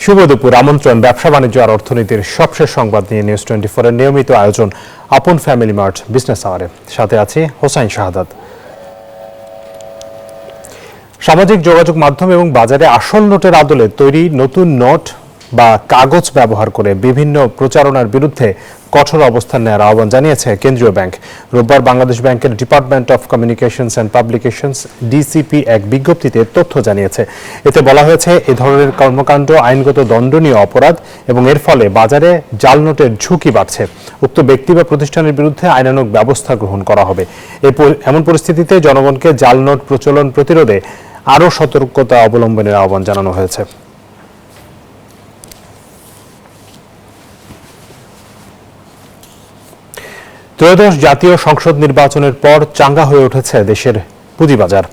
শুভ দুপুর। আমন্ত্রণ ব্যবসা বাণিজ্য আর অর্থনীতির সবশেষ সংবাদ নিয়ে নিউজ 24 এর নিয়মিত আয়োজন আপন ফ্যামিলি মার্ট বিজনেস আওয়ারে। সাথে আছি হোসাইন শাহাদাত। সামাজিক যোগাযোগ মাধ্যম এবং বাজারে আসল নোটের আদলে তৈরি নতুন নোট বা কাগজ ব্যবহার করে বিভিন্ন প্রচারণার বিরুদ্ধে কঠোর অবস্থান নেওয়ার আহ্বান জানিয়েছে কেন্দ্রীয় ব্যাংক। রোববার বাংলাদেশ ব্যাংকের department of communications and publications DCP এক বিজ্ঞপ্তিতে তথ্য জানিয়েছে। এতে বলা হয়েছে, এ ধরনের কর্মকাণ্ড আইনগত দণ্ডনীয় অপরাধ এবং এর ফলে বাজারে জাল নোটের ঝুঁকি বাড়ছে। উক্ত ব্যক্তি বা প্রতিষ্ঠানের বিরুদ্ধে আইনানুগ ব্যবস্থা গ্রহণ করা হবে। এমন পরিস্থিতিতে জনগণকে জাল নোট প্রচলন প্রতিরোধে আরও সতর্কতা অবলম্বনের আহ্বান জানানো হয়েছে। ত্রয়োদশ জাতীয় সংসদ নির্বাচনের পর চাঙ্গা হয়ে উঠেছে দেশের পুঁজিবাজার।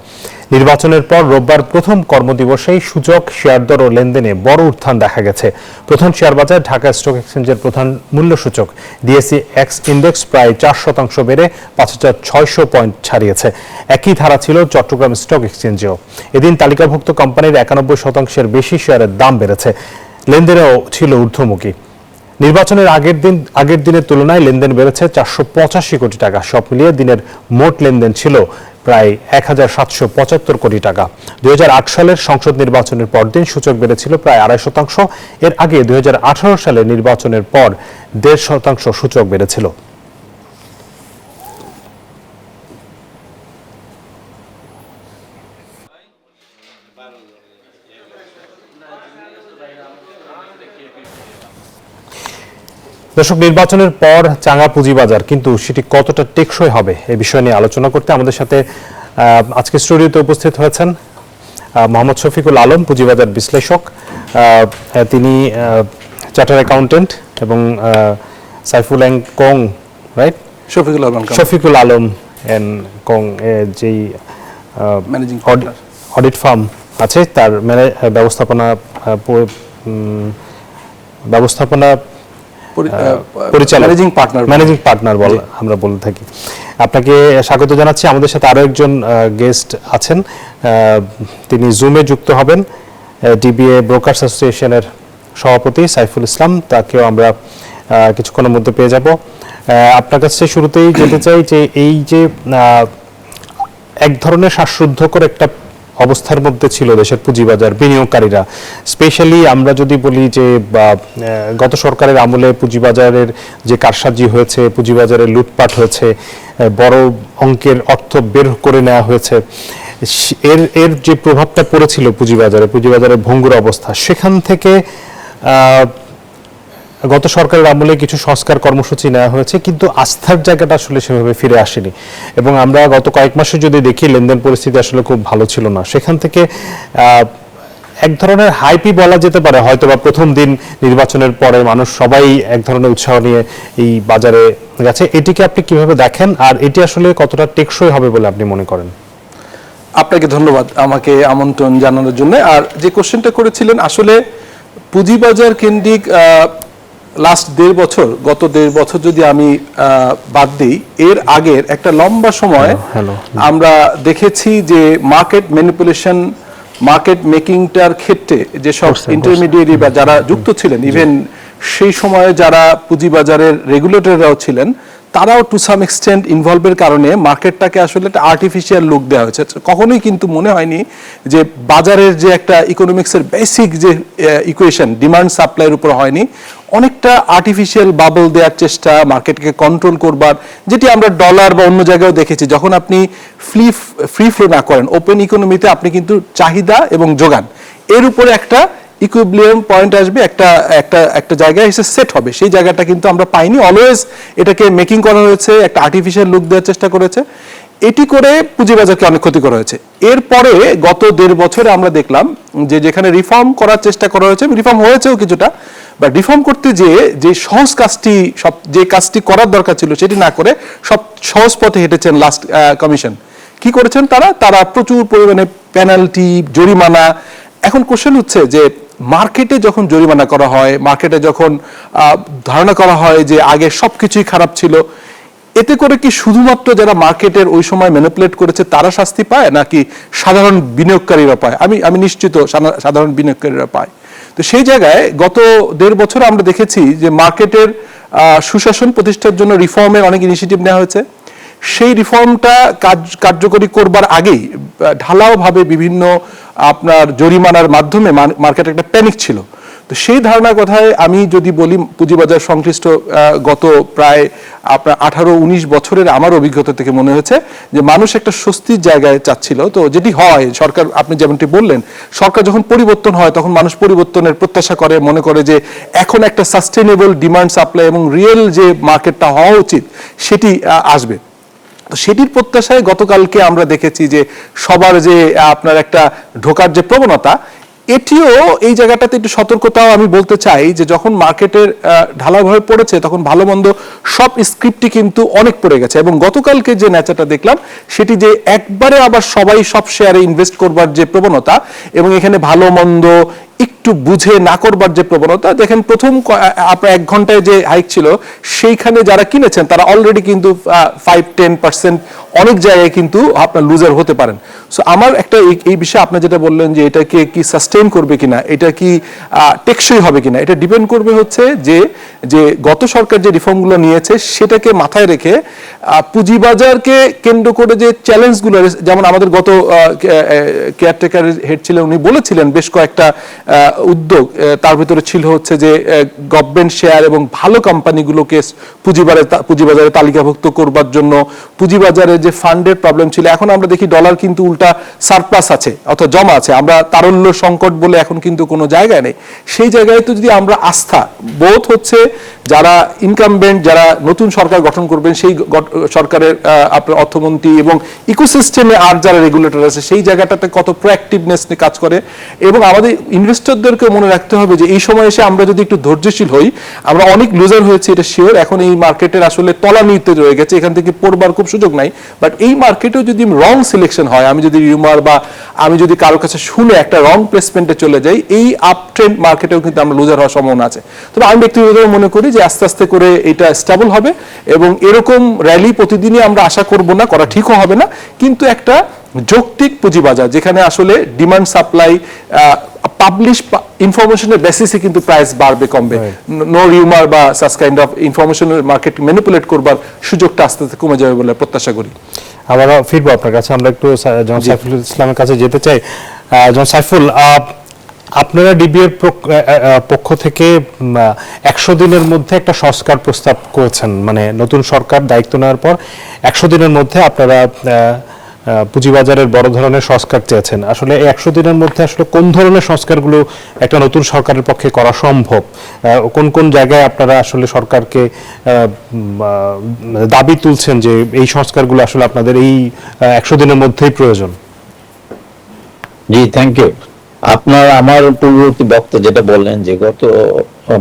নির্বাচনের পর রোববার প্রথম কর্মদিবসেই সূচক, শেয়ার দর ও লেনদেনে বড় উত্থান দেখা গেছে। প্রধান শেয়ার বাজার ঢাকা স্টক এক্সচেঞ্জের প্রধান মূল্য সূচক ডিএসই এক্স ইন্ডেক্স প্রায় 4% বেড়ে 5,600 পয়েন্ট ছাড়িয়েছে। একই ধারা ছিল চট্টগ্রাম স্টক এক্সচেঞ্জেও। এদিন তালিকাভুক্ত কোম্পানির 91% বেশি শেয়ারের দাম বেড়েছে। লেনদেনেও ছিল ঊর্ধ্বমুখী। নির্বাচনের আগের দিনের তুলনায় লেনদেন বেড়েছে 485 কোটি টাকা। সব মিলিয়ে দিনের মোট লেনদেন ছিল প্রায় 1,775 কোটি টাকা। 2008 সালের সংসদ নির্বাচনের পরদিন সূচক বেড়েছিল প্রায় 2.5%। এর আগে 2018 সালের নির্বাচনের পর 1.5% সূচক বেড়েছিল। দর্শক, নির্বাচনের পর চাঙ্গা পুঁজিবাজার, কিন্তু সেটি কতটা টেকসই হবে এ বিষয় নিয়ে আলোচনা করতে আমাদের সাথে আজকে স্টুডিওতে উপস্থিত হয়েছেন মোহাম্মদ শফিকুল আলম, পুঁজিবাজার বিশ্লেষক। তিনি চার্টার অ্যাকাউন্টেন্ট, এবং সাইফুল এন কং, রাইট? শফিকুল আলম এন কং, যেই অডিট ফার্ম আছে, তার ব্যবস্থাপনা ম্যানেজিং পার্টনার আমরা বলে থাকি। আপনাকে স্বাগত জানাচ্ছি। আমাদের সাথে আরো একজন গেস্ট আছেন, তিনি জুমে যুক্ত হবেন, ডিবিএ ব্রোকার্স অ্যাসোসিয়েশনের সভাপতি সাইফুল ইসলাম। তাকেও আমরা কিছুক্ষণের মধ্যে পেয়ে যাব। আপনার কাছে শুরুতেই যেতে চাই যে এই যে এক ধরনের শ্বাসরুদ্ধকর একটা অবস্থার মধ্যে ছিল দেশের পুঁজিবাজার, বিনিয়োগকারীরা স্পেশালি, আমরা যদি বলি যে গত সরকারের আমলে পুঁজিবাজারের যে কারসাজি হয়েছে, পুঁজিবাজারে লুটপাট হয়েছে, বড় অঙ্কের অর্থ বের করে নেওয়া হয়েছে, এর যে প্রভাবটা পড়েছিল পুঁজিবাজারের ভঙ্গুর অবস্থা, সেখান থেকে গত সরকারের আমলে কিছু সংস্কার কর্মসূচি নেওয়া হয়েছে, কিন্তু আস্থার জায়গাটা আসলে সেভাবে ফিরে আসেনি। এবং আমরা গত কয়েক মাসে যদি দেখি, লেনদেন পরিস্থিতি আসলে খুব ভালো ছিল না। সেখান থেকে এক ধরনের হাইপই বলা যেতে পারে, হয়তো বা প্রথম দিন নির্বাচনের পরে মানুষ সবাই এক ধরনের উৎসাহ নিয়ে এই বাজারে গেছে। এটিকে আপনি কিভাবে দেখেন, আর এটি আসলে কতটা টেকসই হবে বলে আপনি মনে করেন? আপনাকে ধন্যবাদ আমাকে আমন্ত্রণ জানানোর জন্য। আর যে কোশ্চেনটা করেছিলেন, আসলে পুঁজিবাজার কেন্দ্রিক লাস্ট গত দেড় বছর যদি আমি বাদ দিই, এর আগের একটা লম্বা সময় আমরা দেখেছি যে মার্কেট ম্যানিপুলেশন, মার্কেট মেকিংটার ক্ষেত্রে যেসব ইন্টারমিডিয়েরি বা যারা যুক্ত ছিলেন, ইভেন সেই সময়ে যারা পুঁজিবাজারের রেগুলেটররাও ছিলেন, তারাও টু সাম এক্সটেন্ট ইনভলভের কারণে মার্কেটটাকে আসলে একটা আর্টিফিশিয়াল লুক দেওয়া হয়েছে। কখনোই কিন্তু মনে হয়নি যে বাজারের যে একটা ইকোনমিক্সের বেসিক যে ইকুয়েশন, ডিমান্ড সাপ্লাইয়ের উপর হয়নি, অনেকটা আর্টিফিশিয়াল বাবল দেওয়ার চেষ্টা, মার্কেটকে কন্ট্রোল করবার, যেটি আমরা ডলার বা অন্য জায়গায়ও দেখেছি। যখন আপনি ফ্রি ফ্লো না করেন ওপেন ইকোনমিতে, আপনি কিন্তু চাহিদা এবং যোগান এর উপরে একটা ইকুইলিব্রিয়াম পয়েন্ট আসবে, একটা জায়গায় এসে সেট হবে। সেই জায়গাটা কিন্তু আমরা পাইনি। অলওয়েজ এটাকে মেকিং করা হয়েছে, একটা আর্টিফিশিয়াল লুক দেওয়ার চেষ্টা করেছে। এটি করে পুঁজিবাজারকে অনেক ক্ষতি করা হয়েছে। এরপরে গত দেড় বছরে আমরা দেখলাম যে যেখানে রিফর্ম করার চেষ্টা করা হয়েছে, রিফর্ম হয়েছেও কিছুটা, বা রিফর্ম করতে যে সহজ কাজটি, যে কাজটি করার দরকার ছিল সেটি না করে সব সহজ পথে হেঁটেছেন লাস্ট কমিশন। কি করেছেন তারা প্রচুর পরিমাণে পেনাল্টি, জরিমানা। এখন কোশ্চেন হচ্ছে যে মার্কেটে যখন জরিমানা করা হয়, মার্কেটে যখন ধারণা করা হয় যে আগে সবকিছুই খারাপ ছিল, এতে করে কি শুধুমাত্র যারা মার্কেটের ওই সময় ম্যানিপুলেট করেছে তারা শাস্তি পায়, নাকি সাধারণ বিনিয়োগকারীরা পায়? আমি নিশ্চিত সাধারণ বিনিয়োগকারীরা পায়। তো সেই জায়গায় গত 1.5 বছর আমরা দেখেছি যে মার্কেটের সুশাসন প্রতিষ্ঠার জন্য রিফর্মের অনেক ইনিশিয়েটিভ নেওয়া হয়েছে। সেই রিফর্মটা কার্যকরী করবার আগেই ঢালাওভাবে বিভিন্ন আপনার জরিমানার মাধ্যমে মার্কেটে একটা প্যানিক ছিল। তো সেই ধারণার কথায় আমি যদি বলি, পুঁজিবাজার সংশ্লিষ্ট গত প্রায় আপনার 18-19 বছরের আমার অভিজ্ঞতা থেকে মনে হয়েছে যে মানুষ একটা স্বস্তির জায়গায় চাচ্ছিল। তো যেটি হয়, সরকার, আপনি যেমনটি বললেন, সরকার যখন পরিবর্তন হয় তখন মানুষ পরিবর্তনের প্রত্যাশা করে, মনে করে যে এখন একটা সাস্টেনেবল ডিমান্ড সাপ্লাই এবং রিয়েল যে মার্কেটটা হওয়া উচিত সেটি আসবে। তো সেটির প্রত্যাশায় গতকালকে আমরা দেখেছি যে সবার যে আপনার একটা ঢোকার যে প্রবণতা, এটিও এই জায়গাটাতে একটু সতর্কতাও আমি বলতে চাই যে যখন মার্কেটের ঢালাভাবে পড়েছে তখন ভালো মন্দ সব স্ক্রিপ্টই কিন্তু অনেক পড়ে গেছে। এবং গতকালকে যে ন্যাচারটা দেখলাম সেটি যে একবারে আবার সবাই সব শেয়ারে ইনভেস্ট করবার যে প্রবণতা এবং এখানে ভালো মন্দ একটু বুঝে না করবার যে প্রবণতা, দেখেন প্রথম আপনার 1 ঘন্টায় যে হাইক ছিল সেইখানে যারা কিনেছেন তারা অলরেডি কিন্তু 5-10% অনেক জায়গায় কিন্তু আপনার লুজার হতে পারেন। সো আমার একটা এই বিষয়ে আপনি যেটা বললেন যে এটাকে কি সাস্টেইন করবে কিনা, এটা কি টেকসই হবে কিনা, এটা ডিপেন্ড করবে হচ্ছে যে গত সরকার যে রিফর্মগুলো নিয়েছে সেটাকে মাথায় রেখে পুঁজিবাজারকে কেন্দ্র করে যে চ্যালেঞ্জগুলো, যেমন আমাদের গত কেয়ারটেকার হেড ছিলেন, উনি বলেছিলেন বেশ কয়েকটা উদ্যোগ, তার ভিতরে ছিল হচ্ছে যে গভর্নমেন্ট শেয়ার এবং ভালো কোম্পানিগুলোকে পুঁজিবাজারে তালিকাভুক্ত করবার জন্য পুঁজিবাজারে যে ফান্ডের প্রবলেম ছিল, এখন আমরা দেখি ডলার কিন্তু উল্টা সারপ্লাস আছে অথবা জমা আছে, আমরা তারল্য সংকট বলে এখন কিন্তু কোনো জায়গায় নেই। সেই জায়গায় তো যদি আমরা আস্থা বোধ হচ্ছে যারা ইনকামবেন্ট, যারা নতুন সরকার গঠন করবেন সেই সরকারের আপনার অর্থমন্ত্রী এবং ইকোসিস্টেমে আর যারা রেগুলেটর আছে সেই জায়গাটাতে কত প্রোঅ্যাক্টিভনেস নিয়ে কাজ করে। এবং আমাদের ইনভেস্টরদেরকে মনে রাখতে হবে যে এই সময় এসে আমরা যদি একটু ধৈর্যশীল হই, আমরা অনেক লুজার হয়েছি এটা শিওর, এখন এই মার্কেটের আসলে তলানিতে রয়ে গেছে, এখান থেকে পড়বার খুব সুযোগ নাই। বাট এই মার্কেটেও যদি রং সিলেকশন হয়, আমি যদি রিউমার বা আমি যদি কারোর কাছে শুনে একটা রং প্লেসমেন্টে চলে যাই, এই আপ ট্রেন্ড মার্কেটেও কিন্তু আমরা লুজার হওয়ার সম্ভাবনা আছে। তবে আমি ব্যক্তিগতভাবে মনে করি যে আস্তে আস্তে করে এটা স্টেবল হবে এবং এরকম র্যালি প্রতিদিনই আমরা আশা করব না, করা ঠিকও হবে না, কিন্তু একটা যৌক্তিক পুঁজিবাজার যেখানে আসলে ডিমান্ড সাপ্লাই পাবলিশ ইনফরমেশনের বেসিসে কিন্তু প্রাইস বাড়বে কমবে, নো রিউমার বা সাস কাইন্ড অফ ইনফরমেশনের মার্কেট ম্যানিপুলেট করবার সুযোগটা আস্তে আস্তে কমে যাবে বলে প্রত্যাশা করি। আবারও ফিরবো আপনার কাছে, আমরা একটু জন সাইফুল ইসলামের কাছে যেতে চাই। জন সাইফুল, আপনারা ডিবিএর পক্ষ থেকে 100 দিনের মধ্যে একটা সংস্কার প্রস্তাব করেছেন, মানে নতুন সরকার দায়িত্ব নেওয়ার পর 100 দিনের মধ্যে আপনারা পুঁজিবাজারের বড় ধরনের সংস্কার চেয়েছেন। আসলে 100 দিনের মধ্যে আসলে কোন ধরনের সংস্কারগুলো একটা নতুন সরকারের পক্ষে করা সম্ভব, কোন কোন জায়গায় আপনারা আসলে সরকারকে দাবি তুলছেন যে এই সংস্কারগুলো আসলে আপনাদের এই 100 দিনের মধ্যেই প্রয়োজন? জি, থ্যাংক ইউ। আপনার আমার পূর্ববর্তী বক্তা যেটা বললেন যে গত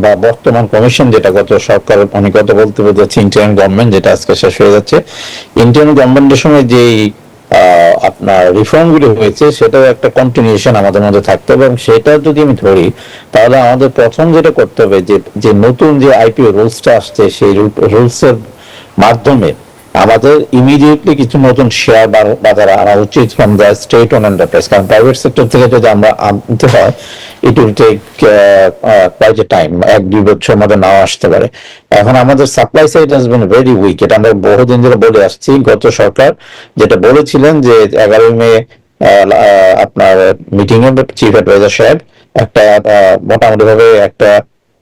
বা বর্তমান কমিশন যেটা গত সরকার, আমি গত বলতে বোঝাচ্ছি ইন্টারিম গভর্নমেন্ট, যেটা আজকে শেষ হয়ে যাচ্ছে, ইন্টারিম গভর্নমেন্টের সময় যেই আপনার রিফর্মগুলি হয়েছে সেটাও একটা কন্টিনিউশন আমাদের মধ্যে থাকতে হবে। এবং সেটা যদি আমি ধরি তাহলে আমাদের প্রথম যেটা করতে হবে যে নতুন যে আইপিও রুলসটা আসছে সেই রুলসের মাধ্যমে আমাদের ইমিডিয়েটলি কিছু নতুন শেয়ার বাজারে আনা উচিত from the state own enterprise. কারণ প্রাইভেট সেক্টর থেকে যদি আমরা আনতে হয় it will take quite a time, 1-2 বছর মধ্যে নাও আসতে পারে। এখন আমাদের supply side has been very weak, এটা আমরা বহুদিন ধরে বলে আসছি। গত সরকার যেটা বলেছিলেন যে 11 মে আপনার মিটিং এ চিফ অ্যাডভাইজার সাহেব একটা মোটামুটি ভাবে একটা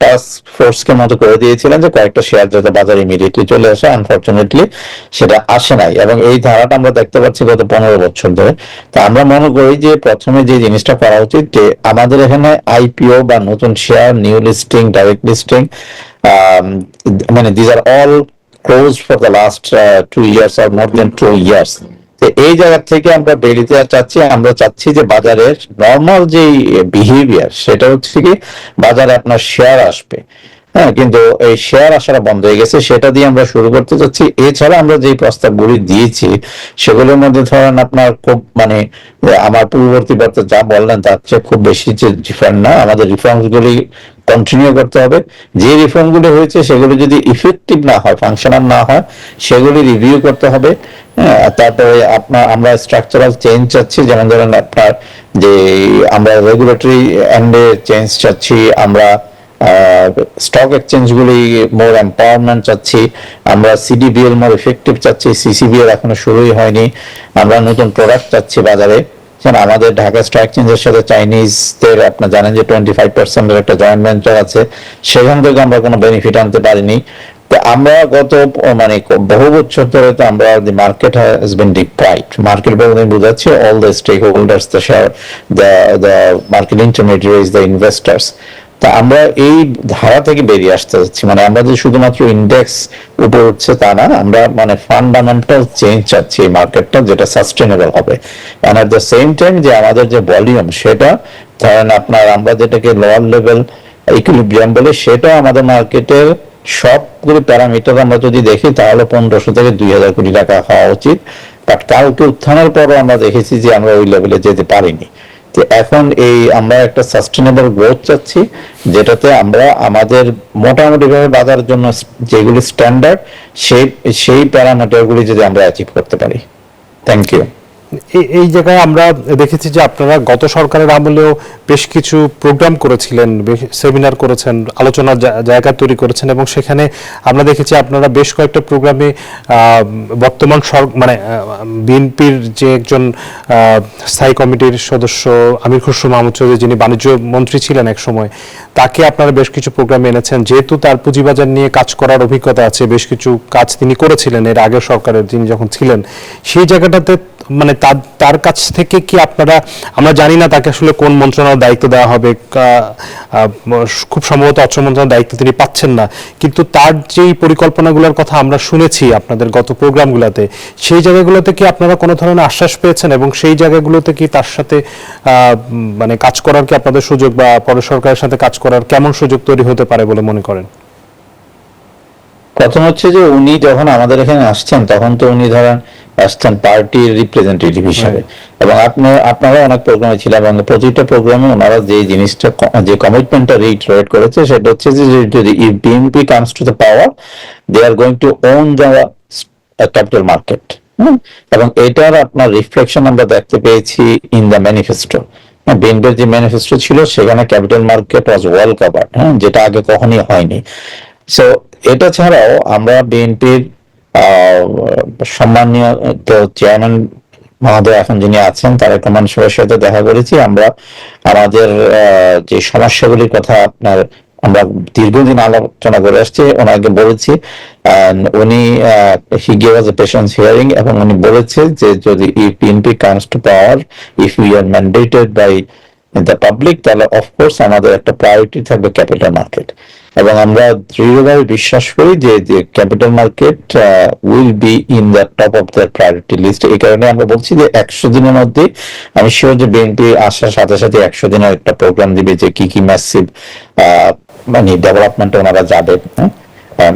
টাস্ক ফোর্সকে মতো করে দিয়েছিলেন যে কয়েকটা শেয়ার যাতে বাজারে ইমিডিয়েটলি চলে আসে। আনফরচুনেটলি সেটা আসে নাই এবং এই ধারাটা আমরা দেখতে পাচ্ছি গত 15 বছর ধরে। তো আমরা মনে করি যে প্রথমে যে জিনিসটা করা উচিত যে আমাদের এখানে আইপিও বা নতুন share, new listing, direct listing, মানে these are all close for the last 2 years or more than 2 years। এই জায়গা থেকে আমরা বেরিয়ে চাচ্ছি, আমরা চাচ্ছি যে বাজারের নর্মাল যে বিহেভিয়ার সেটা হচ্ছে কি বাজারে আপনার শেয়ার আসবে, হ্যাঁ, কিন্তু এই শেয়ার আসাটা বন্ধ হয়ে গেছে, সেটা দিয়ে আমরা শুরু করতে চাচ্ছি। এছাড়া আমরা যে প্রস্তাবগুলি দিয়েছি সেগুলোর মধ্যে ধরেন আপনার খুব মানে আমার পূর্ববর্তী বক্তা যা বললেন তার চেয়ে খুব বেশি যে ডিফারেন্ট না। আমাদের রিফর্মস গুলি কন্টিনিউ করতে হবে। যে রিফর্ম গুলো হয়েছে সেগুলো যদি ইফেক্টিভ না হয়, ফাংশনাল না হয়, সেগুলি রিভিউ করতে হবে। তারপরে আমরা স্ট্রাকচারাল চেঞ্জ চাচ্ছি, যেমন ধরেন আপনার যে আমরা রেগুলেটরি এন্ডে চেঞ্জ চাচ্ছি, আমরা স্টক এক্সচেঞ্জ গুলি মোর এম্পাওয়ারমেন্ট চাচ্ছি, আমরা সিডিবিএল মোর ইফেক্টিভ চাচ্ছি, সিসিবিএল এখনো শুরুই হয়নি, আমরা নতুন প্রোডাক্ট চাচ্ছি বাজারে। আমাদের ঢাকা স্টক এক্সচেঞ্জের সাথে চাইনিজদের আপনার জানেন যে 25% একটা জয়েন্ট ভেঞ্চার আছে, সেখান থেকে আমরা কোনো বেনিফিট আনতে পারিনি। তো আমরা গত মানে বহু বছর ধরে তো আমরা market has been deprived. Market বলতে বোঝাচ্ছে all the stakeholders, the share, the market intermediaries, the investors. তা আমরা এই ধারা থেকে বেরিয়ে আসতে যাচ্ছি, মানে আমরা যে শুধুমাত্র ইন্ডেক্স উপর উঠছে তা না, আমরা মানে ফান্ডামেন্টাল চেঞ্জ চাচ্ছি এই মার্কেটটা, যেটা সাস্টেনেবল হবে। And at the same time যে আমাদের যে ভলিউম, সেটা ধরেন আপনার আমরা যেটাকে লোয়ার লেভেল ইকুইলিব্রিয়াম বলে, সেটা আমাদের মার্কেটের সবগুলো প্যারামিটার আমরা যদি দেখি তাহলে 1500 থেকে 2000 কোটি টাকা হওয়া উচিত। বাট কালকে উত্থানের পরও আমরা দেখেছি যে আমরা ওই লেভেলে যেতে পারিনি। তো এখন এই আমরা একটা সাস্টেনেবল গ্রোথ চাচ্ছি, যেটাতে আমরা আমাদের মোটামুটি ভাবে বাজারের জন্য যেগুলি স্ট্যান্ডার্ড, সেই প্যারামিটারগুলি যদি আমরা অ্যাচিভ করতে পারি। Thank you. এই জায়গায় আমরা দেখেছি যে আপনারা গত সরকারের আমলেও বেশ কিছু প্রোগ্রাম করেছিলেন, সেমিনার করেছেন, আলোচনার জায়গা তৈরি করেছেন, এবং সেখানে আমরা দেখেছি আপনারা বেশ কয়েকটা প্রোগ্রামে বর্তমান মানে বিএনপির যে একজন স্থায়ী কমিটির সদস্য আমির খসরু মাহমুদ চৌধুরী, যিনি বাণিজ্য মন্ত্রী ছিলেন এক সময়, তাকে আপনারা বেশ কিছু প্রোগ্রামে এনেছেন। যেহেতু তার পুঁজিবাজার নিয়ে কাজ করার অভিজ্ঞতা আছে, বেশ কিছু কাজ তিনি করেছিলেন এর আগের সরকারের, যিনি যখন ছিলেন, সেই জায়গাটাতে মানে তার কাছ থেকে কি আপনারা, আমরা জানি না তাকে আসলে কোন মন্ত্রণালয়ের দায়িত্ব দেওয়া হবে, খুব সম্ভবত অর্থ মন্ত্রণালয়ের দায়িত্ব তিনি পাচ্ছেন না, কিন্তু তার যেই পরিকল্পনাগুলোর কথা আমরা শুনেছি আপনাদের গত প্রোগ্রামগুলোতে, সেই জায়গাগুলোতে কি আপনারা কোনো ধরনের আশ্বাস পেয়েছেন, এবং সেই জায়গাগুলোতে কি তার সাথে মানে কাজ করার কি আপনাদের সুযোগ, বা পরের সরকারের সাথে কাজ করার কেমন সুযোগ তৈরি হতে পারে বলে মনে করেন? প্রথম হচ্ছে যে উনি যখন আমাদের এখানে আসছেন তখন তো উনি ধরেন আসছেন পার্টির রিপ্রেজেন্টেটিভ হিসাবে, এবং আপনারা অনেক প্রোগ্রামে ছিলেন, এবং প্রতিটা প্রোগ্রামে ওনারা যে জিনিসটা, যে কমিটমেন্টটা রিইটারেট করেছে, সেটা হচ্ছে যে যদি BNP comes to the power, they are going to own the capital market. এবং এটার আপনার রিফ্লেকশন আমরা দেখতে পেয়েছি ইন দ্য ম্যানিফেস্টো। বিএনপির যে ম্যানিফেস্টো ছিল সেখানে capital market was well covered, যেটা আগে কখনই হয়নি। সো এটা ছাড়াও আমরা বিএনপির সম্মানীয় চেয়ারম্যান মহোদয় এখন যিনি আছেন, তারেক রহমান সাহেবের সাথে দেখা করেছি। আমরা আমাদের যে সমস্যাগুলির কথা আমরা দীর্ঘদিন আলোচনা করে আসছি, ওনাকে বলেছি, উনি he gave us a patience hearing, এবং উনি বলেছে যে যদি BNP comes to power, if we are mandated by the public, তাহলে অফকোর্স আমাদের একটা প্রায়োরিটি থাকবে ক্যাপিটাল মার্কেট। এবং আমরা দৃঢ়ভাবে বিশ্বাস করি যে capital market will be in the top of the priority list. এই কারণে আমরা বলছি যে 100 দিনের মধ্যে, আমি শিওর যে বিএনপি আসার সাথে সাথে 100 দিনের একটা প্রোগ্রাম দিবে, যে কি ম্যাসিভ মানে ডেভেলপমেন্ট ওনারা যাবে,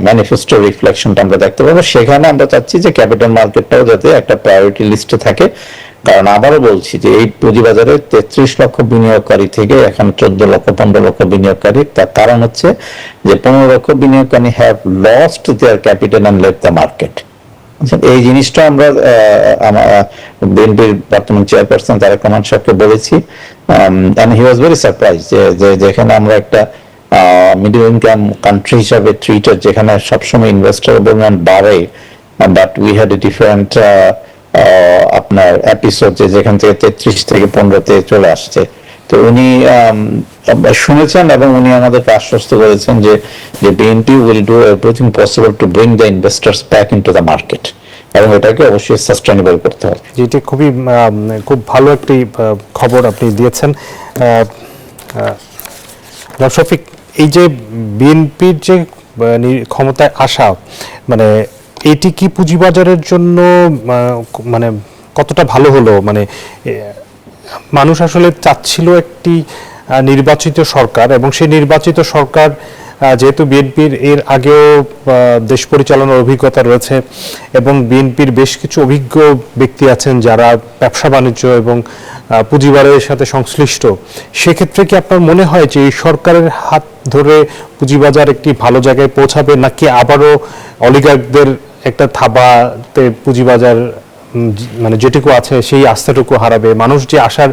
ম্যানিফেস্টো রিফ্লেকশনটা আমরা দেখতে পাবো। সেখানে আমরা চাচ্ছি যে ক্যাপিটাল মার্কেটটাও যাতে একটা প্রায়োরিটি লিস্টে থাকে। কারণ আবারও বলছি যে এই পুঁজিবাজারে 33 লক্ষ বিনিয়োগকারী থেকে এখন 14 লক্ষ 15 লক্ষ বিনিয়োগকারী। তার কারণ হচ্ছে যে 15 লক্ষ বিনিয়োগকারী have lost their capital and left the market. এই জিনিসটা আমরা বিএনপির বর্তমান চেয়ারপারসন তারেক রহমান সাহেবকে বলেছি, and he was very surprise যে যেখানে আমরা একটা মিডল ইনকাম কান্ট্রি হিসাবে ট্রিটেড, যেখানে সবসময় ইনভেস্টর পরিমাণ বাড়ে, but we had a different আপনার এপিসোড, যেখান থেকে 33 থেকে 15-তে চলে আসছে। তো উনি শুনেছেন, এবং উনি আমাদেরকে আশ্বস্ত করেছেন যে BNP will do everything possible to bring the investors back into the market, এবং এটাকে অবশ্যই সাস্টেনেবল করতে হবে। যেটি খুব ভালো একটি খবর আপনি দিয়েছেন শফিক। এই যে বিএনপির যে ক্ষমতায় আসা, মানে এটি কি পুঁজিবাজারের জন্য মানে কতটা ভালো হলো? মানে মানুষ আসলে চাচ্ছিল একটি নির্বাচিত সরকার, এবং সেই নির্বাচিত সরকার যেহেতু বিএনপির এর আগেও দেশ পরিচালনার অভিজ্ঞতা রয়েছে এবং বিএনপির বেশ কিছু অভিজ্ঞ ব্যক্তি আছেন যারা ব্যবসা বাণিজ্য এবং পুঁজিবাজারের সাথে সংশ্লিষ্ট, সেক্ষেত্রে কি আপনার মনে হয় যে এই সরকারের হাত ধরে পুঁজিবাজার একটি ভালো জায়গায় পৌঁছাবে, নাকি আবারও অলিগার্কদের একটা থাবাতে পুঁজিবাজার মানে যেটুকু আছে সেই আস্থাটুকু হারাবে? মানুষ যে আশার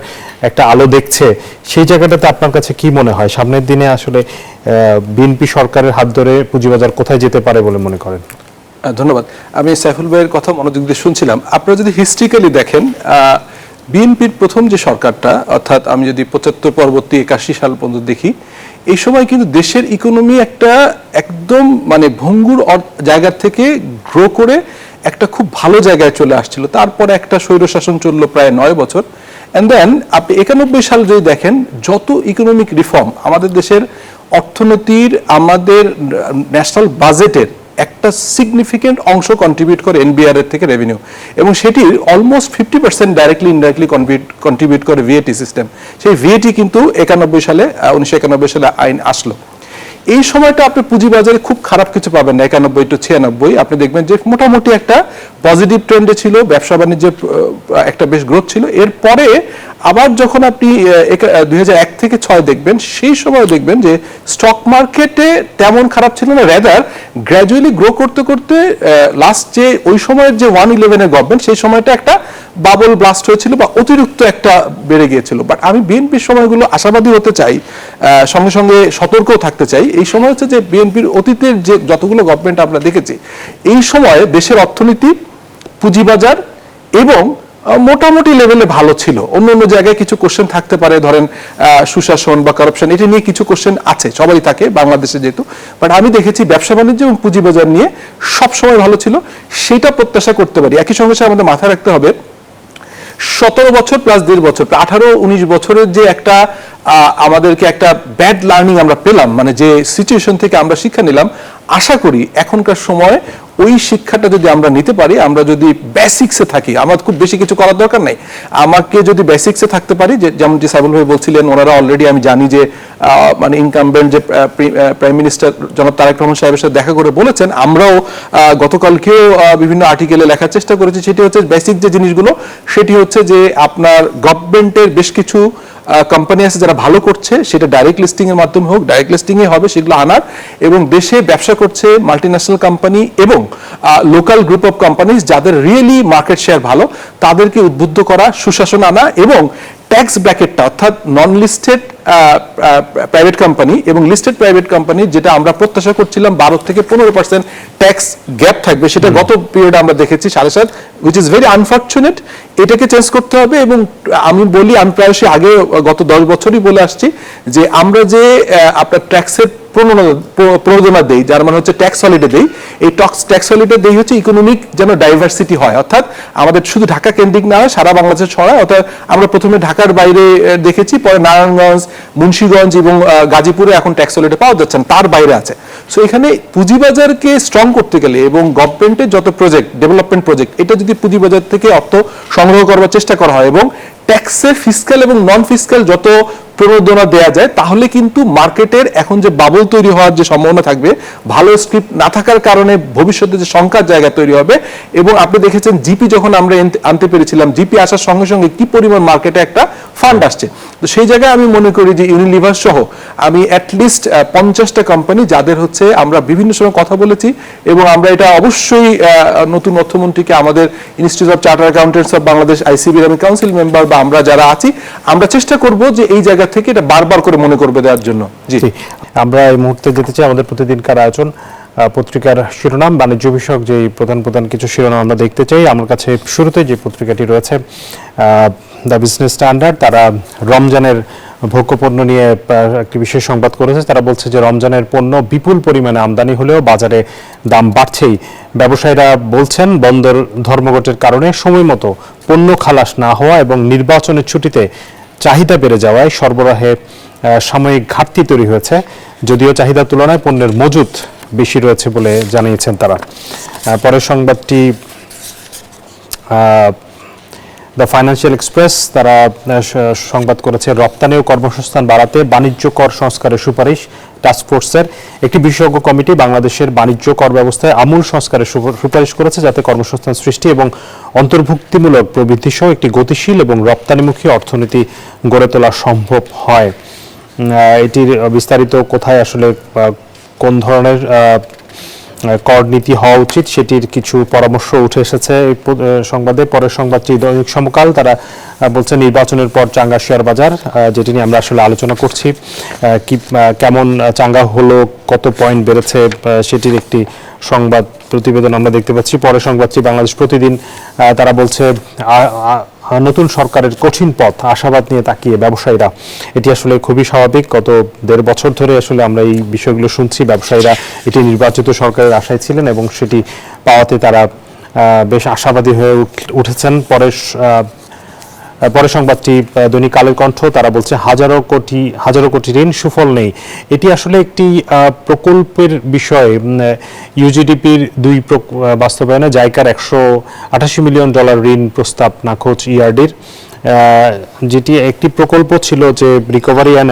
একটা আলো দেখছে, সেই জায়গাটাতে আপনার কাছে কি মনে হয় সামনের দিনে আসলে বিএনপি সরকারের হাত ধরে পুঁজিবাজার কোথায় যেতে পারে বলে মনে করেন? ধন্যবাদ। আমি সাইফুল ভাইয়ের কথা মনোযোগ দিয়ে শুনছিলাম। আপনারা যদি হিস্ট্রিক্যালি দেখেন, বিএনপির প্রথম যে সরকারটা, অর্থাৎ আমি যদি 75 পরবর্তী 81 সাল পর্যন্ত দেখি, এই সময় কিন্তু দেশের ইকোনমি একটা একদম মানে ভঙ্গুর জায়গা থেকে গ্রো করে একটা খুব ভালো জায়গায় চলে আসছিল। তারপরে একটা স্বৈরশাসন চললো প্রায় 9 বছর, অ্যান্ড দেন আপনি 91 সাল যদি দেখেন, যত ইকোনমিক রিফর্ম আমাদের দেশের অর্থনীতির, আমাদের ন্যাশনাল বাজেটের একটা সিগনিফিকেন্ট অংশ কন্ট্রিবিউট করে এনবিআর এর থেকে রেভিনিউ, এবং সেটির অলমোস্ট 50% ডাইরেক্টলি ইনডাইরেক্টলি কন্ট্রিবিউট করে ভিএটি সিস্টেম। সেই ভিএটি কিন্তু 1991 সালে আইন আসলো। এই সময়টা আপনি পুঁজিবাজারে খুব খারাপ কিছু পাবেন না। 91 to 96 আপনি দেখবেন যে মোটামুটি একটা পজিটিভ ট্রেন্ডে ছিল, ব্যবসা বাণিজ্যের একটা বেশ গ্রোথ ছিল। এরপরে আবার যখন আপনি 2001 থেকে 6 দেখবেন, সেই সময় দেখবেন যে স্টক মার্কেটে তেমন খারাপ ছিল না, রেদার গ্র্যাজুয়ালি গ্রো করতে করতে লাস্ট যে ওই সময়ের যে 111 এর গভর্নমেন্ট, সেই সময়টা একটা বাবল ব্লাস্ট হয়েছিল বা অতিরিক্ত একটা বেড়ে গিয়েছিল। বাট আমি বিএনপির সময়গুলো আশাবাদী হতে চাই, সঙ্গে সঙ্গে সতর্কও থাকতে চাই। এই সময় হচ্ছে যে বিএনপির অতীতের যে যতগুলো গভর্নমেন্ট আমরা দেখেছি, এই সময়ে দেশের অর্থনীতি, পুঁজিবাজার এবং মোটামুটি লেভেলে ভালো ছিল। অন্য অন্য জায়গায় কিছু কোশ্চেন থাকতে পারে, ধরেন সুশাসন বা কারাপশন, এটা নিয়ে কিছু কোশ্চেন আছে, সবাই থাকে বাংলাদেশে যেহেতু। বাট আমি দেখেছি ব্যবসা বাণিজ্য এবং পুঁজিবাজার নিয়ে সবসময় ভালো ছিল, সেটা প্রত্যাশা করতে পারি। একই সঙ্গে আমাদের মাথায় রাখতে হবে 17 বছর প্লাস 1.5 বছর, 18-19 বছরের যে একটা আমাদেরকে একটা ব্যাড লার্নিং আমরা পেলাম, মানে যে সিচুয়েশন থেকে আমরা শিক্ষা নিলাম, আশা করি এখনকার সময় ওই শিক্ষাটা যদি আমরা নিতে পারি, আমরা যদি বেসিক্সে থাকি, আমার খুব বেশি কিছু করার দরকার নাই, আমাকে যদি বেসিক্সে থাকতে পারি, যেমন যে সাইবুল ভাই বলছিলেন, ওনারা অলরেডি আমি জানি যে মানে ইনকামবেন্ট যে প্রাইম মিনিস্টার জনাব তারেক রহমান সাহেবের সাথে দেখা করে বলেছেন, আমরাও গতকালকেও বিভিন্ন আর্টিকেলে লেখার চেষ্টা করেছি, সেটি হচ্ছে বেসিক যে জিনিসগুলো, সেটি হচ্ছে যে আপনার গভর্নমেন্টের বেশ কিছু কোম্পানি আছে যারা ভালো করছে, সেটা ডাইরেক্ট লিস্টিং এর মাধ্যমে হোক, ডাইরেক্ট লিস্টিং এ হবে, সেগুলো আনার, এবং দেশে ব্যবসা করছে মাল্টিন্যাশনাল কোম্পানি এবং লোকাল গ্রুপ অফ কোম্পানিজ যাদের রিয়েলি মার্কেট শেয়ার ভালো, তাদেরকে উদ্বুদ্ধ করা, সুশাসন আনা, এবং ট্যাক্স ব্র্যাকেটটা অর্থাৎ নন লিস্টেড প্রাইভেট কোম্পানি এবং লিস্টেড প্রাইভেট কোম্পানি, যেটা আমরা প্রত্যাশা করছিলাম 12 থেকে 15% ট্যাক্স গ্যাপ থাকবে, সেটা গত পিরিয়ডে আমরা দেখেছি 7.5, উইচ ইজ ভেরি আনফর্চুনেট। এটাকে চেঞ্জ করতে হবে। এবং আমি বলি, আমি প্রায়শই আগে গত 10 বছরই বলে আসছি যে আমরা যে আপনার ট্যাক্সের প্রণোদনা দেই, যার মানে হচ্ছে ট্যাক্স হলিডে দেই, এই ট্যাক্স হলিডে দেই হচ্ছে ইকোনমিক যেন ডাইভার্সিটি হয়, অর্থাৎ আমাদের শুধু ঢাকা কেন্দ্রিক না হয়, সারা বাংলাদেশে ছড়ায়। অর্থাৎ আমরা প্রথমে ঢাকার বাইরে দেখেছি, পরে নারায়ণগঞ্জ, মুন্সিগঞ্জ এবং গাজীপুরে এখন ট্যাক্স হলিডে পাওয়া যাচ্ছে না, তার বাইরে আছে। সো এখানে পুঁজিবাজারকে স্ট্রং করতে গেলে এবং গভর্নমেন্টের যত প্রজেক্ট, ডেভেলপমেন্ট প্রজেক্ট, এটা যদি পুঁজিবাজার থেকে অর্থ সংগ্রহ করবার চেষ্টা করা হয় এবং ট্যাক্সের ফিসক্যাল এবং নন ফিসক্যাল যত প্রণোদনা দেওয়া যায়, তাহলে কিন্তু মার্কেটের এখন যে বাবল তৈরি হওয়ার যে সম্ভাবনা থাকবে, ভালো স্ক্রিপ্ট না থাকার কারণে ভবিষ্যতে যে সংখ্যার জায়গা তৈরি হবে। এবং আপনি দেখেছেন জিপি যখন আমরা আনতে পেরেছিলাম, জিপি আসার সঙ্গে সঙ্গে কি পরিমাণ মার্কেটে একটা ফান্ড আসছে। তো সেই জায়গায় আমি মনে করি যে ইউনিলিভার সহ আমি অ্যাটলিস্ট 50টা কোম্পানি, যাদের হচ্ছে আমরা বিভিন্ন সময় কথা বলেছি, এবং আমরা এটা অবশ্যই নতুন অর্থমন্ত্রীকে, আমাদের institute of charter accountants of Bangladesh আইসিবির আমি কাউন্সিল মেম্বার, বা আমরা যারা আছি, আমরা চেষ্টা করব যে এই জায়গা থেকে এটা বারবার করে মনে করবে দেওয়ার জন্য। জি, আমরা এই মুহূর্তে যেতে চাই আমাদের প্রতিদিনকার আয়োজন পত্রিকার শিরোনাম, বাণিজ্য বিষয়ক যে প্রধান কিছু শিরোনাম আমরা দেখতে চাই। আমার কাছে শুরুতে যে পত্রিকাটি রয়েছে দ্য বিজনেস স্ট্যান্ডার্ড, তারা রমজানের ভোগ্যপণ্য নিয়ে একটি বিশেষ সংবাদ করেছে। তারা বলছে যে রমজানের পণ্য বিপুল পরিমাণে আমদানি হলেও বাজারে দাম বাড়ছেই। ব্যবসায়ীরা বলছেন বন্দর ধর্মঘটের কারণে সময় মতো পণ্য খালাস না হওয়া এবং নির্বাচনের ছুটিতে চাহিদা বেড়ে যাওয়ায় সরবরাহে সাময়িক ঘাটতি তৈরি হয়েছে, যদিও চাহিদার তুলনায় পণ্যের মজুত বেশি রয়েছে বলে জানিয়েছেন তারা। পরের সংবাদটি দ্য ফাইন্যান্সিয়াল এক্সপ্রেস তারা সংবাদ করেছে রপ্তানি ও কর্মসংস্থান বাড়াতে বাণিজ্য কর সংস্কারের সুপারিশ টাস্কফোর্সের। একটি বিশেষজ্ঞ কমিটি বাংলাদেশের বাণিজ্য কর ব্যবস্থায় আমূল সংস্কারের সুপারিশ করেছে, যাতে কর্মসংস্থান সৃষ্টি এবং অন্তর্ভুক্তিমূলক প্রবৃদ্ধি সহ একটি গতিশীল এবং রপ্তানিমুখী অর্থনীতি গড়ে তোলা সম্ভব হয়। এটির বিস্তারিত কোথায় আসলে কোন ধরনের কর নীতি হওয়া উচিত সেটির কিছু পরামর্শ উঠে এসেছে এই সংবাদে। পরের সংবাদটি দৈনিক সমকাল, তারা বলছে নির্বাচনের পর চাঙ্গা শেয়ার বাজার, যেটি নিয়ে আমরা আসলে আলোচনা করছি। কি কেমন চাঙ্গা হলো, কত পয়েন্ট বেড়েছে সেটির একটি সংবাদ প্রতিবেদন আমরা দেখতে পাচ্ছি। পরের সংবাদটি বাংলাদেশ প্রতিদিন, তারা বলছে নতুন সরকারের কঠিন পথ, আশাবাদ নিয়ে তাকিয়ে ব্যবসায়ীরা। এটি আসলে খুবই স্বাভাবিক, গত 1.5 বছর ধরে আসলে আমরা এই বিষয়গুলো শুনছি। ব্যবসায়ীরা এটি নির্বাচিত সরকারের আশায় ছিলেন এবং সেটি পাওয়াতে তারা বেশ আশাবাদী হয়ে উঠেছেন। পরের সংবাদটি দৈনিক কালের কণ্ঠ, তারা বলছে হাজারো কোটি ঋণ সুফল নেই। এটি আসলে একটি প্রকল্পের বিষয়। ইউজিডিপির 2 বাস্তবায়নে জাইকার $188 মিলিয়ন ঋণ প্রস্তাব নাকচ ইআরডির, যেটি একটি প্রকল্প ছিল যে recovery and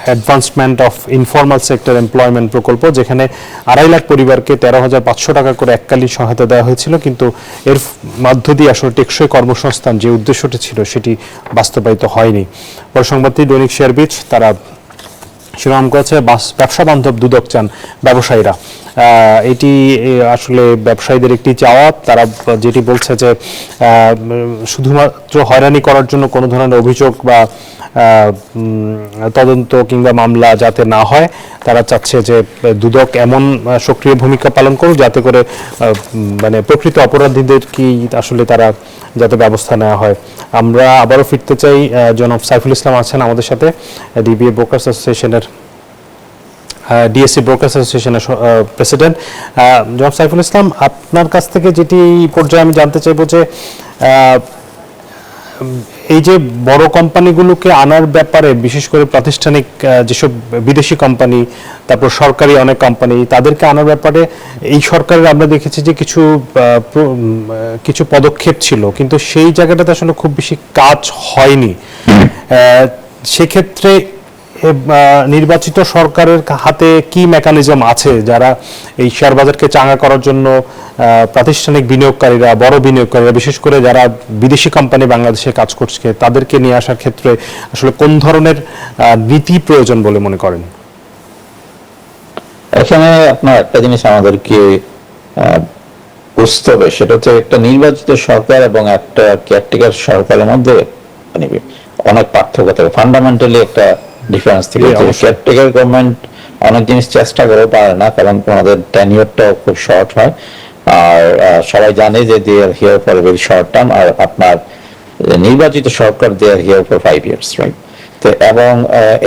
advancement of informal sector employment প্রকল্প, যেখানে 2.5 লাখ পরিবারকে 13,500 টাকা করে এককালীন সহায়তা দেওয়া হয়েছিল, কিন্তু এর মধ্য দিয়ে আসলে টেকসই কর্মসংস্থান যে উদ্দেশ্যটি ছিল সেটি বাস্তবায়িত হয়নি। পরে সংবাদটি দৈনিক শেয়ারবিজ, তারা শিরোনাম করেছে ব্যবসা বান্ধব দুদক চান ব্যবসায়ীরা। এটি আসলে ব্যবসায়ীদের একটি চাওয়া। তারা যেটি বলছে যে শুধুমাত্র হয়রানি করার জন্য কোনো ধরনের অভিযোগ বা তদন্ত কিংবা মামলা যাতে না হয়, তারা চাচ্ছে যে দুদক এমন সক্রিয় ভূমিকা পালন করুক যাতে করে মানে প্রকৃত অপরাধীদের কি আসলে তারা যাতে ব্যবস্থা নেওয়া হয়। আমরা আবারও ফিরতে চাই, জনাব সাইফুল ইসলাম আছেন আমাদের সাথে, ডিবিএ ব্রোকার্স অ্যাসোসিয়েশনের ডিএসসি ব্রোকার্স অ্যাসোসিয়েশনের প্রেসিডেন্ট। জনাব সাইফুল ইসলাম, আপনার কাছ থেকে যেটি পর্যায়ে আমি জানতে চাইব যে এই যে বড় কোম্পানিগুলোকে আনার ব্যাপারে, বিশেষ করে প্রাতিষ্ঠানিক যেসব বিদেশি কোম্পানি, তারপর সরকারি অনেক কোম্পানি, তাদেরকে আনার ব্যাপারে এই সরকারের আমরা দেখেছি যে কিছু পদক্ষেপ ছিল, কিন্তু সেই জায়গাটাতে আসলে খুব বেশি কাজ হয়নি। সেক্ষেত্রে নির্বাচিত সরকারের হাতে কি মেকানিজম আছে যারা এই শেয়ার বাজারকে চাঙ্গা করার জন্য প্রাতিষ্ঠানিক বিনিয়োগকারীরা, বড় বিনিয়োগকারীরা, বিশেষ করে যারা বিদেশি কোম্পানি বাংলাদেশে কাজ করছে তাদেরকে নিয়ে আসার ক্ষেত্রে আসলে কোন ধরনের নীতি প্রয়োজন বলে মনে করেন? এখানে আপনার একটা জিনিস আমাদেরকে বুঝতে হবে, সেটা হচ্ছে একটা নির্বাচিত সরকার এবং একটা কেয়ারটেকার সরকারের মধ্যে মানে অনেক পার্থক্য থাকে, ফান্ডামেন্টালি একটা ডিফারেন্স থেকে। কেয়ারটেকার গভর্নমেন্ট অনেক জিনিস চেষ্টা করে পারে না, কারণ তোমাদের টেনিয়রটাও খুব শর্ট হয়, আর সবাই জানে যে they are here for very short term. আর আপনার নির্বাচিত সরকার they are here for 5 years, right? তো এবং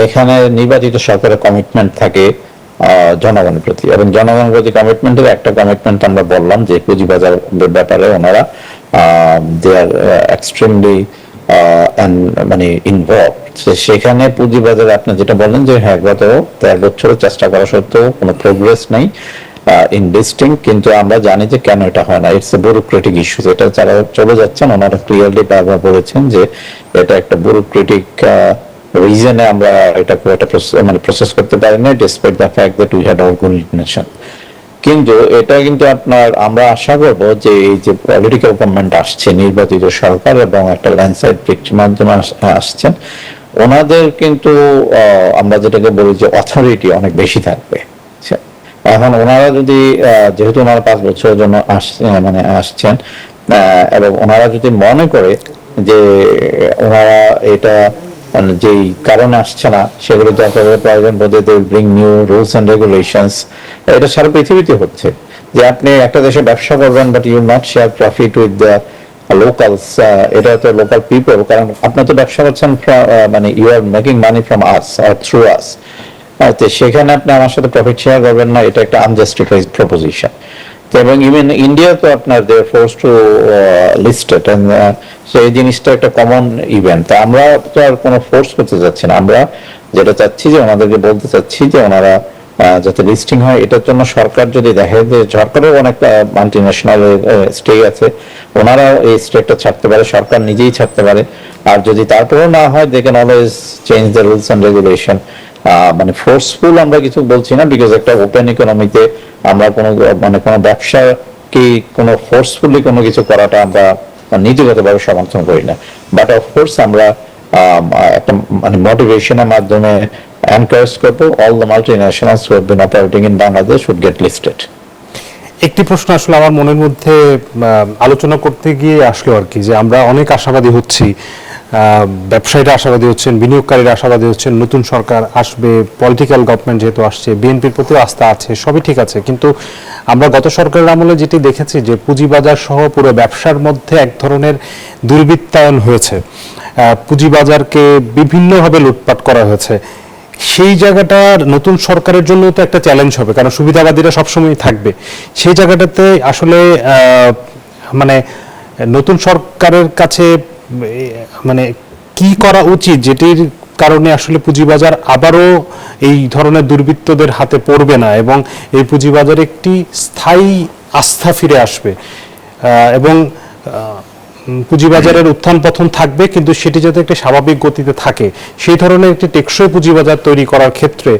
এখানে নির্বাচিত সরকারের কমিটমেন্ট থাকে জনগণের প্রতি, এবং জনগণের প্রতি কমিটমেন্টের একটা কমিটমেন্ট আমরা বললাম যে পুঁজিবাজার ব্যাপারে ওনারা দে আর এক্সট্রিমলি মানে ইনভলভ। সেখানে পুঁজিবাজারে আপনি যেটা বললেন যে হ্যাঁ, গত 13 বছর চেষ্টা করা সত্ত্বেও কোনো প্রোগ্রেস নেই ইনভেস্টিং, কিন্তু আমরা জানি যে কেন এটা হয় না। It's a bureaucratic issue. এটা যারা চলে যাচ্ছেন ওনারা ক্লিয়ারলি বারবার বলেছেন যে এটা একটা ব্যুরোক্রেটিক রিজনে আমরা এটা মানে প্রসেস করতে পারি না, despite the fact that we had organization. কিন্তু এটা কিন্তু আপনার আমরা আশা করব যে এই যে পলিটিক্যাল গভর্নমেন্ট আসছে, নির্বাচিত সরকার এবং একটা ল্যান্ডস্লাইড ভিক্টরির মাধ্যমে আসছেন, ওনাদের কিন্তু আমরা যেটাকে বলি যে অথরিটি অনেক বেশি থাকবে। এখন ওনারা যদি যেহেতু ওনারা 5 বছরের জন্য আসছেন, এবং ওনারা যদি মনে করে যে ওনারা এটা যেই কারণে আসছে না সেগুলো যতটা প্রয়োজন বোধে they bring new rules and regulations. এটা সারা পৃথিবীতে হচ্ছে যে আপনি একটা দেশে ব্যবসা করবেন but you not share profit with the locals, এটা তো লোকাল পিপল, কারণ আপনি তো ব্যবসা করছেন মানে you are making money from us or through us, তো সেখানে আপনি আমার সাথে প্রফিট শেয়ার করবেন না, এটা একটা আনজাস্টিফাইড প্রপোজিশন। এবং ইভেন ইন্ডিয়া তো আপনার they are forced to list it, and সেই জিনিসটা একটা কমন ইভেন্ট। তা আমরা তো আর কোনো ফোর্স করতে চাচ্ছি না, আমরা যেটা চাচ্ছি যে ওনাদেরকে বলতে চাচ্ছি যে ওনারা যাতে লিস্টিং হয়, এটার জন্য সরকার যদি দেখে যে সরকারের অনেক মাল্টি ন্যাশনাল স্টেক আছে, ওনারাও এই স্টেকটা ছাড়তে পারে, সরকার নিজেই ছাড়তে পারে। আর যদি তারপরেও না হয়, they can always change the rules and regulation. মানে ফোর্সফুল আমরা কিছু বলছি না, বিকজ একটা ওপেন ইকোনমিতে আমরা কোনো ব্যবসা কি কোনো ফোর্সফুলি কোনো কিছু করাটা আমরা নীতিগতভাবে সমর্থন করি না। বাট অফকোর্স আমরা একটা মানে মোটিভেশনের মাধ্যমে এনকারেজ করবো all the multinationals who have been operating in Bangladesh should get listed. একটি প্রশ্ন আসলে আমার মনের মধ্যে আলোচনা করতে গিয়ে আসলো আর কি, যে আমরা অনেক আশাবাদী হচ্ছি, ব্যবসায়ীরা আশাবাদী হচ্ছেন, বিনিয়োগকারীরা আশাবাদী হচ্ছেন, নতুন সরকার আসবে, পলিটিক্যাল গভর্নমেন্ট যেহেতু আসছে, বিএনপির প্রতিও আস্থা আছে, সবই ঠিক আছে। কিন্তু আমরা গত সরকারের আমলে যেটি দেখেছি যে পুঁজিবাজার সহ পুরো ব্যবসার মধ্যে এক ধরনের দুর্বৃত্তায়ন হয়েছে, পুঁজিবাজারকে বিভিন্নভাবে লুটপাট করা হয়েছে। সেই জায়গাটা নতুন সরকারের জন্য তো একটা চ্যালেঞ্জ হবে, কারণ সুবিধাবাদীরা সবসময় থাকবে সেই জায়গাটাতে। আসলে মানে নতুন সরকারের কাছে মানে কি করা উচিত যেটির কারণে আসলে পুঁজিবাজার আবারও এই ধরনের দুর্বৃত্তদের হাতে পড়বে না এবং এই পুঁজিবাজারে একটি স্থায়ী আস্থা ফিরে আসবে, এবং পুঁজিবাজারের উত্থান পতন থাকবে কিন্তু সেটি যাতে একটা স্বাভাবিক গতিতে থাকে, সেই ধরনের একটি টেকসই পুঁজিবাজার তৈরি করার ক্ষেত্রে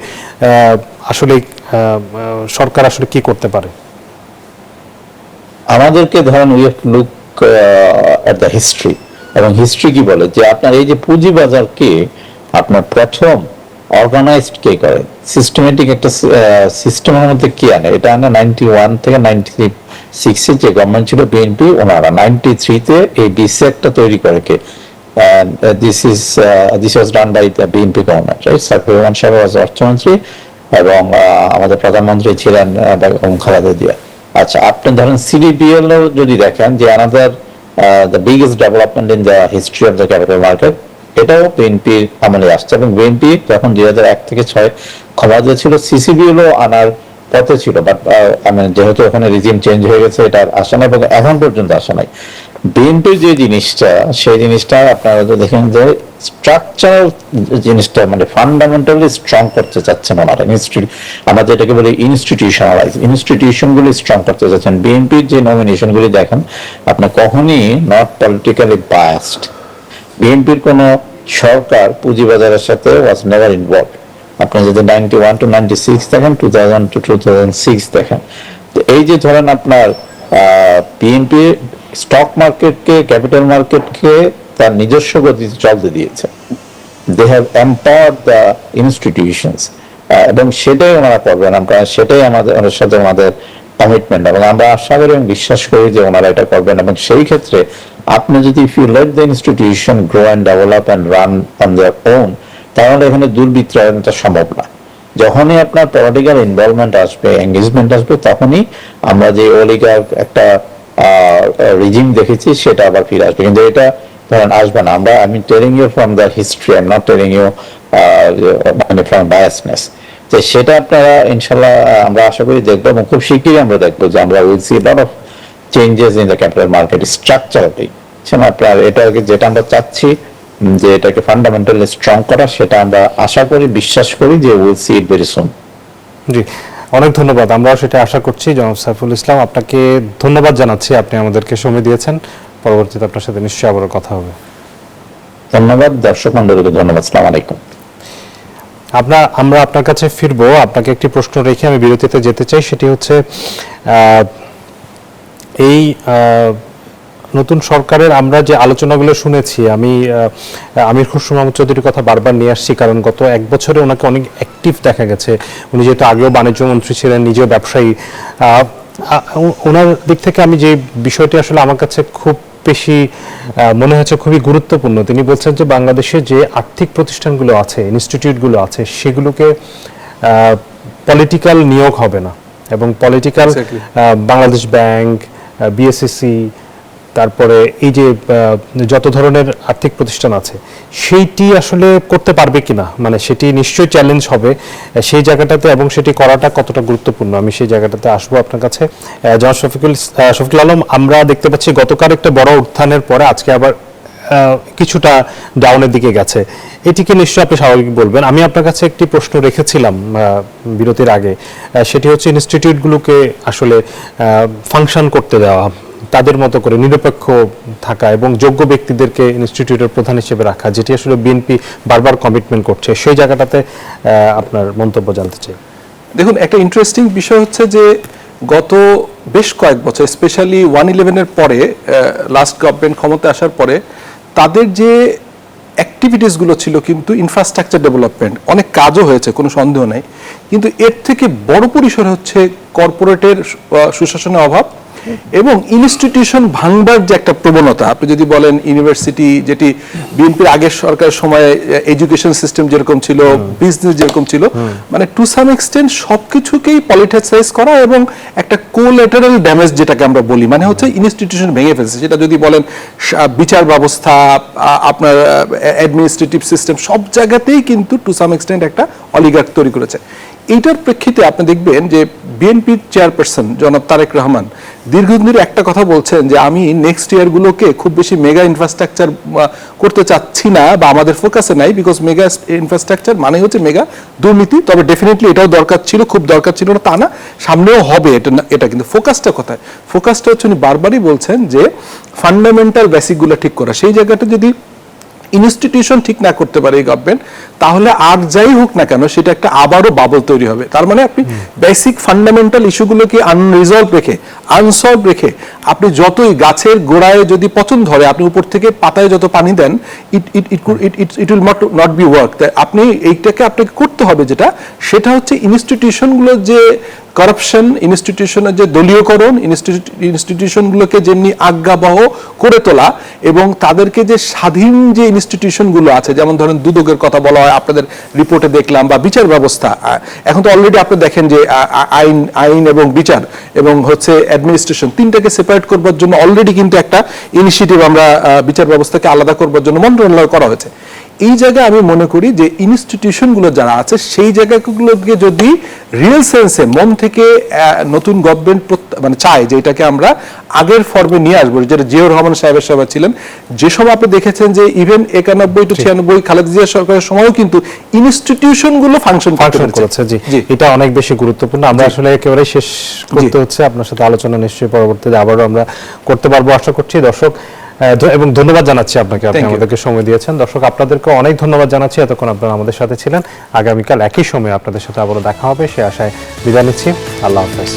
আসলে সরকার আসলে কি করতে পারে? আমাদেরকে ধরেন we have to look at the history, এবং হিস্ট্রি কি বলে যে আপনার এই যে পুঁজিবাজারকে আপনার প্রথম অর্গানাইজড কে করে, সিস্টেমেটিক একটা সিস্টেমের মধ্যে কে আনে, এটা আনে 91 থেকে 96 যে গভর্নমেন্ট ছিল বিএনপি, ওনারা 93-তে এই বিসেকটা তৈরি করে কে, this was done by the BNP government, right? Shakib Rahman সাহেব ওয়াজ অর্থমন্ত্রী এবং আমাদের প্রধানমন্ত্রী ছিলেন খালেদা জিয়া। আচ্ছা, আপনি ধরেন সিডিপিএল যদি দেখেন যে another the biggest development in the history of the capital market, এটাও বিএনপির আমলে আসছে এবং বিএনপি যখন 2001 থেকে 6 ক্ষমতা ছিল, সিসিবিএলও আনার পথে ছিল, বাট যেহেতু ওখানে রিজিম চেঞ্জ হয়ে গেছে, এটা আসে না এবং এখন পর্যন্ত আসে নাই। বিএনপির যে জিনিসটা, সেই জিনিসটা আপনারা দেখেন যে স্ট্রাকচারাল জিনিসটা মানে ফান্ডামেন্টালি স্ট্রং করতে চাচ্ছেন ওনারা। আমরা যেটাকে বলি ইনস্টিটিউশনালাইজ, ইনস্টিটিউশনগুলি স্ট্রং করতে চাচ্ছেন। বিএনপির যে নমিনেশনগুলি দেখেন, আপনার কখনই নট পলিটিক্যালি বায়াসড। বিএনপির কোন সরকার পুঁজিবাজারের সাথে ওয়াজ নেভার ইনভলভ। আপনি যদি 91 to 96 দেখেন, 2000 to 2006 দেখেন, তো এই যে ধরেন আপনার বিএনপি স্টক মার্কেটকে, ক্যাপিটাল মার্কেটকে তার নিজস্ব গতিতে চলতে দিয়েছে। They have empowered the institutions, এবং সেটাই ওনারা করবেন। আমরা সেটাই আমাদের সাথে আমাদের কমিটমেন্ট, এবং আমরা আশা করি এবং বিশ্বাস করি যে ওনারা এটা করবেন। এবং সেই ক্ষেত্রে আপনি যদি if you let the institution grow and develop and run on their own, তাহলে এখানে দুর্বৃত্তায়নটা সম্ভব না। যখনই আপনার পলিটিক্যাল ইনভলভমেন্ট আসবে, এঙ্গেজমেন্ট আসবে, তখনই আমরা যে অলিগার একটা রিজিম দেখেছি সেটা আবার ফিরে আসবে। কিন্তু এটা ধরেন আসবে না। আমরা আমি telling you from the history, I am not telling you মানে ফ্রম বায়াসনেস। তো সেটা আপনারা ইনশাল্লাহ আমরা আশা করি দেখবো, এবং খুব শীঘ্রই আমরা দেখবো যে আমরা will see lot of changes in the capital market structurally. আপনার এটাকে যেটা আমরা চাচ্ছি যে এটাকে ফান্ডামেন্টালি স্ট্রং করা, সেটা আমরা আশা করি, বিশ্বাস করি যে will see it very soon. জি, অনেক ধন্যবাদ। আমরাও সেটা আশা করছি। জনাব সাইফুল ইসলাম, আপনাকে ধন্যবাদ জানাচ্ছি, আপনি আমাদেরকে সময় দিয়েছেন। পরবর্তীতে আপনার সাথে নিশ্চয়ই আবারও কথা হবে। ধন্যবাদ দর্শক মণ্ডলীকে, ধন্যবাদ। আসসালামু আলাইকুম। আমরা আপনার কাছে ফিরবো। আপনাকে একটি প্রশ্ন রেখে আমি বিরতিতে যেতে চাই, সেটি হচ্ছে এই নতুন সরকারের আমরা যে আলোচনাগুলো শুনেছি, আমি আমির খসরু মাহমুদ চৌধুরীর কথা বারবার নিয়ে আসছি, কারণ গত 1 বছরে ওনাকে অনেক অ্যাক্টিভ দেখা গেছে। উনি যেহেতু আগেও বাণিজ্য মন্ত্রী ছিলেন, নিজেও ব্যবসায়ী, ওনার দিক থেকে আমি যে বিষয়টি আসলে আমার কাছে খুব বেশি মনে হচ্ছে খুবই গুরুত্বপূর্ণ, তিনি বলছেন যে বাংলাদেশে যে আর্থিক প্রতিষ্ঠানগুলো আছে, ইনস্টিটিউটগুলো আছে, সেগুলোকে পলিটিক্যাল নিয়োগ হবে না, এবং পলিটিক্যাল বাংলাদেশ ব্যাংক, বিএসসি, তারপরে এই যে যত ধরনের আর্থিক প্রতিষ্ঠান আছে, সেইটি আসলে করতে পারবে কিনা, মানে সেটি নিশ্চয়ই চ্যালেঞ্জ হবে সেই জায়গাটাতে, এবং সেটি করাটা কতটা গুরুত্বপূর্ণ আমি সেই জায়গাটাতে আসবো আপনার কাছে। জনাব শফিকুল আলম, আমরা দেখতে পাচ্ছি গতকাল একটা বড় উত্থানের পরে আজকে আবার কিছুটা ডাউনের দিকে গেছে, এটিকে নিশ্চয়ই আপনি স্বাভাবিক বলবেন। আমি আপনার কাছে একটি প্রশ্ন রেখেছিলাম বিরতির আগে, সেটি হচ্ছে ইনস্টিটিউটগুলোকে আসলে ফাংশন করতে দেওয়া, তাদের মতো করে নিরপেক্ষ থাকা এবং যোগ্য ব্যক্তিদেরকে ইনস্টিটিউটের প্রধান হিসেবে রাখা, যেটি আসলে বিএনপি বারবার কমিটমেন্ট করছে, সেই জায়গাটাতে আপনার মন্তব্য জানতে চাই। দেখুন, একটা ইন্টারেস্টিং বিষয় হচ্ছে যে গত বেশ কয়েক বছর, স্পেশালি 111-এর পরে, লাস্ট গভর্নমেন্ট ক্ষমতায় আসার পরে তাদের যে অ্যাক্টিভিটিসগুলো ছিল কিন্তু ইনফ্রাস্ট্রাকচার ডেভেলপমেন্ট, অনেক কাজও হয়েছে, কোনো সন্দেহ নেই, কিন্তু এর থেকে বড় পরিসরে হচ্ছে কর্পোরেটের সুশাসনের অভাব এবং ইনস্টিটিউশন ভাঙবার যে একটা প্রবণতা। আপনি যদি বলেন ইউনিভার্সিটি, যেটি বিএনপির আগের সরকারের সময় এডুকেশন সিস্টেম যেরকম ছিল, বিজনেস যেরকম ছিল, মানে টু সাম এক্সটেন্ট সবকিছুকেই পলিটিসাইজ করা এবং একটা কোল্যাটারাল ড্যামেজ যেটাকে আমরা বলি, মানে হচ্ছে ইনস্টিটিউশন ভেঙে ফেলছে। সেটা যদি বলেন বিচার ব্যবস্থা, আপনার অ্যাডমিনিস্ট্রেটিভ সিস্টেম, সব জায়গাতেই কিন্তু টু সাম এক্সটেন্ট একটা অলিগার্ক তৈরি করেছে। এইটার প্রেক্ষিতে আপনি দেখবেন যে বিএনপির চেয়ারপারসন জনাব তারেক রহমান দীর্ঘদিন একটা কথা বলছেন যে আমি নেক্সট ইয়ারগুলোকে খুব বেশি মেগা ইনফ্রাস্ট্রাকচার করতে চাচ্ছি না, বা আমাদের ফোকাসে নাই, বিকজ মেগা ইনফ্রাস্ট্রাকচার মানে হচ্ছে মেগা দুর্নীতি। তবে ডেফিনেটলি এটাও দরকার ছিল, খুব দরকার ছিল না তা না, সামনেও হবে এটা কিন্তু ফোকাসটা কোথায়? ফোকাসটা হচ্ছে উনি বারবারই বলছেন যে ফান্ডামেন্টাল বেসিকগুলো ঠিক করা। সেই জায়গাটা যদি ইনস্টিটিউশন ঠিক না করতে পারে এই গভর্নমেন্ট, তাহলে আর যাই হোক না কেন সেটা একটা আবারও বাবল তৈরি হবে। তার মানে আপনি বেসিক ফান্ডামেন্টাল ইস্যুগুলোকে আনরিজলভ রেখে, আনসলভ রেখে, আপনি যতই গাছের গোড়ায় যদি পচন ধরে, আপনি উপর থেকে পাতায় যত পানি দেন, it will not be work. আপনি এইটাকে আপনাকে করতে হবে, সেটা হচ্ছে ইনস্টিটিউশনগুলোর যে করাপশন, ইনস্টিটিউশনের যে দলীয়করণ, ইনস্টিটিউশনগুলোকে যেমনি আজ্ঞাবহ করে তোলা এবং তাদেরকে যে স্বাধীন যে ইনস্টিটিউশনগুলো আছে, যেমন ধরেন দুদকের কথা বলা হয়, আপনাদের রিপোর্টে দেখলাম, বা বিচার ব্যবস্থা। এখন তো অলরেডি আপনি দেখেন যে আইন এবং বিচার এবং হচ্ছে অ্যাডমিনিস্ট্রেশন, তিনটাকে সেপারেট করবার জন্য অলরেডি কিন্তু একটা ইনিশিয়েটিভ আমরা বিচার ব্যবস্থাকে আলাদা করবার জন্য মন্ত্রণালয় করা হয়েছে। এই জায়গায় আমি মনে করি যে ইনস্টিটিউশনগুলো যারা আছে, সেই জায়গাগুলোকে যদি রিয়েল সেন্সে মন থেকে নতুন গভর্নমেন্ট মানে চায় যে এটাকে আমরা আগের ফর্মে নিয়ে আসবো, যেটা জিয়াউর রহমান সাহেবের সভা ছিলেন, যে সময় আপনি দেখেছেন যে ইভেন 91 to 96 খালেদা জিয়া সরকারের সময়ও কিন্তু ইনস্টিটিউশনগুলো ফাংশন করেছে। জি, এটা অনেক বেশি গুরুত্বপূর্ণ। আমরা আসলে একেবারে শেষ করতে হচ্ছে, আপনার সাথে আলোচনা নিশ্চয়ই পরবর্তীতে আবারও আমরা করতে পারবো আশা করছি। দর্শক, এবং ধন্যবাদ জানাচ্ছি আপনাকে, আপনি আমাদেরকে সময় দিয়েছেন। দর্শক, আপনাদেরকে অনেক ধন্যবাদ জানাচ্ছি, এতক্ষণ আপনারা আমাদের সাথে ছিলেন। আগামীকাল একই সময়ে আপনাদের সাথে আবারও দেখা হবে, সে আশায় বিদায় নিচ্ছি। আল্লাহ হাফেজ।